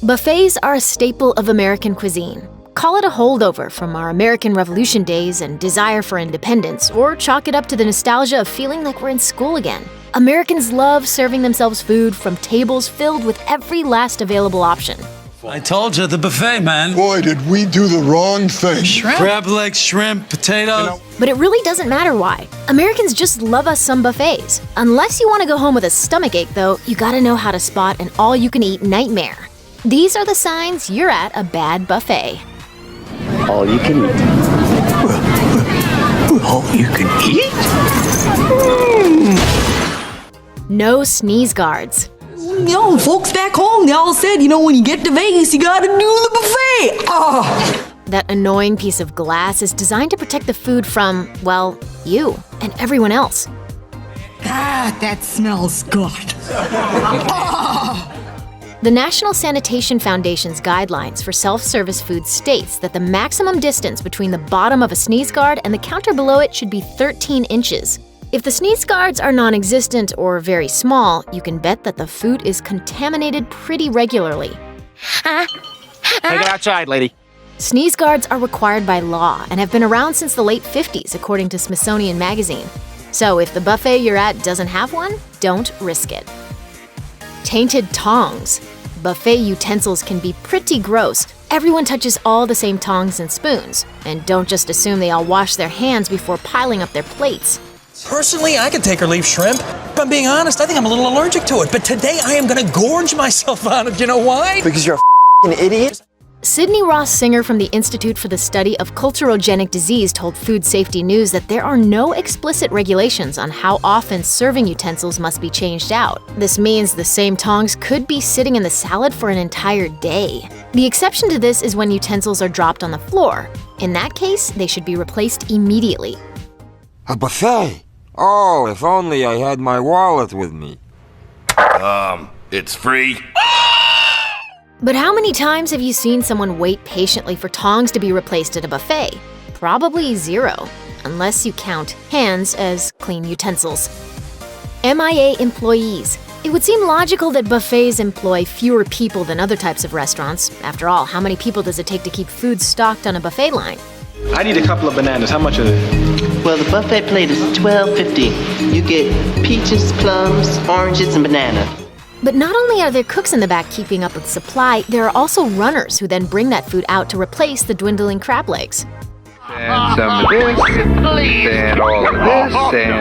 Buffets are a staple of American cuisine. Call it a holdover from our American Revolution days and desire for independence, or chalk it up to the nostalgia of feeling like we're in school again. Americans love serving themselves food from tables filled with every last available option. I told you, the buffet, man. Boy, did we do the wrong thing. Shrimp? Crab legs, shrimp, potatoes. But it really doesn't matter why. Americans just love us some buffets. Unless you want to go home with a stomachache, though, you gotta know how to spot an all-you-can-eat nightmare. These are the signs you're at a bad buffet. All you can eat. All you can eat? No sneeze guards. Folks back home, they all said, when you get to Vegas, you gotta do the buffet. That annoying piece of glass is designed to protect the food from, well, you and everyone else. That smells good. The National Sanitation Foundation's guidelines for self-service food states that the maximum distance between the bottom of a sneeze guard and the counter below it should be 13 inches. If the sneeze guards are non-existent or very small, you can bet that the food is contaminated pretty regularly. Take it outside, lady. Sneeze guards are required by law and have been around since the late 50s, according to Smithsonian Magazine. So if the buffet you're at doesn't have one, don't risk it. Tainted tongs. Buffet utensils can be pretty gross. Everyone touches all the same tongs and spoons. And don't just assume they all wash their hands before piling up their plates. Personally, I can take or leave shrimp. If I'm being honest, I think I'm a little allergic to it. But today I am gonna gorge myself on it. You know why? Because you're a f***ing idiot. Sydney Ross Singer from the Institute for the Study of Culturogenic Disease told Food Safety News that there are no explicit regulations on how often serving utensils must be changed out. This means the same tongs could be sitting in the salad for an entire day. The exception to this is when utensils are dropped on the floor. In that case, they should be replaced immediately. A buffet? Oh, if only I had my wallet with me. It's free. But how many times have you seen someone wait patiently for tongs to be replaced at a buffet? Probably zero, unless you count hands as clean utensils. MIA employees. It would seem logical that buffets employ fewer people than other types of restaurants. After all, how many people does it take to keep food stocked on a buffet line? I need a couple of bananas. How much are they? Well, the buffet plate is $12.50. You get peaches, plums, oranges, and banana. But not only are there cooks in the back keeping up with supply, there are also runners who then bring that food out to replace the dwindling crab legs. And some of this, and all of this, and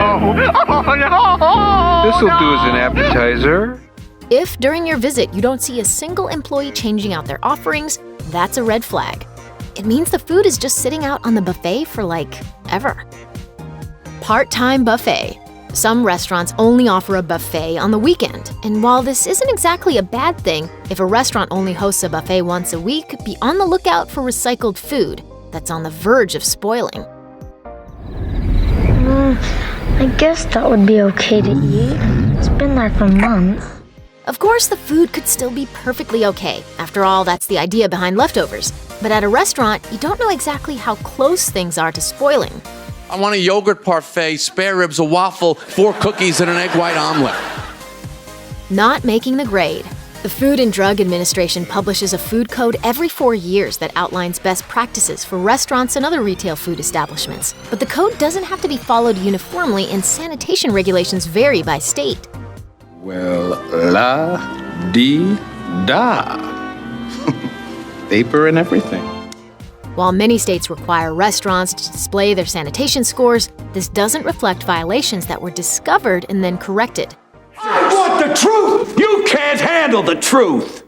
this'll do as an appetizer. If during your visit you don't see a single employee changing out their offerings, that's a red flag. It means the food is just sitting out on the buffet for ever. Part-time buffet. Some restaurants only offer a buffet on the weekend, and while this isn't exactly a bad thing, if a restaurant only hosts a buffet once a week, be on the lookout for recycled food that's on the verge of spoiling. I guess that would be okay to eat. It's been there for months. Of course, the food could still be perfectly okay. After all, that's the idea behind leftovers. But at a restaurant, you don't know exactly how close things are to spoiling. I want a yogurt parfait, spare ribs, a waffle, 4 cookies, and an egg white omelet. Not making the grade. The Food and Drug Administration publishes a food code every 4 years that outlines best practices for restaurants and other retail food establishments. But the code doesn't have to be followed uniformly, and sanitation regulations vary by state. Well, la-dee-da. Paper and everything. While many states require restaurants to display their sanitation scores, this doesn't reflect violations that were discovered and then corrected. I want the truth! You can't handle the truth!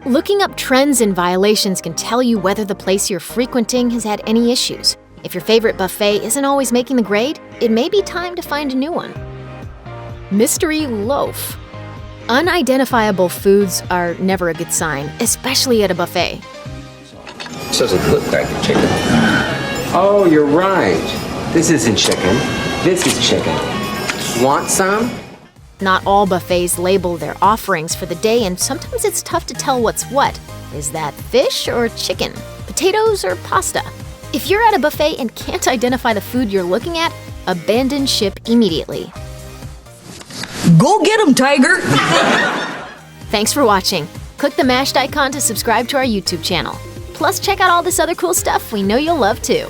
Looking up trends in violations can tell you whether the place you're frequenting has had any issues. If your favorite buffet isn't always making the grade, it may be time to find a new one. Mystery loaf. Unidentifiable foods are never a good sign, especially at a buffet. Doesn't look like chicken. Oh, you're right. This isn't chicken. This is chicken. Want some? Not all buffets label their offerings for the day, and sometimes it's tough to tell what's what. Is that fish or chicken? Potatoes or pasta? If you're at a buffet and can't identify the food you're looking at, abandon ship immediately. Go get 'em, Tiger! Thanks for watching. Click the mashed icon to subscribe to our YouTube channel. Plus, check out all this other cool stuff we know you'll love too.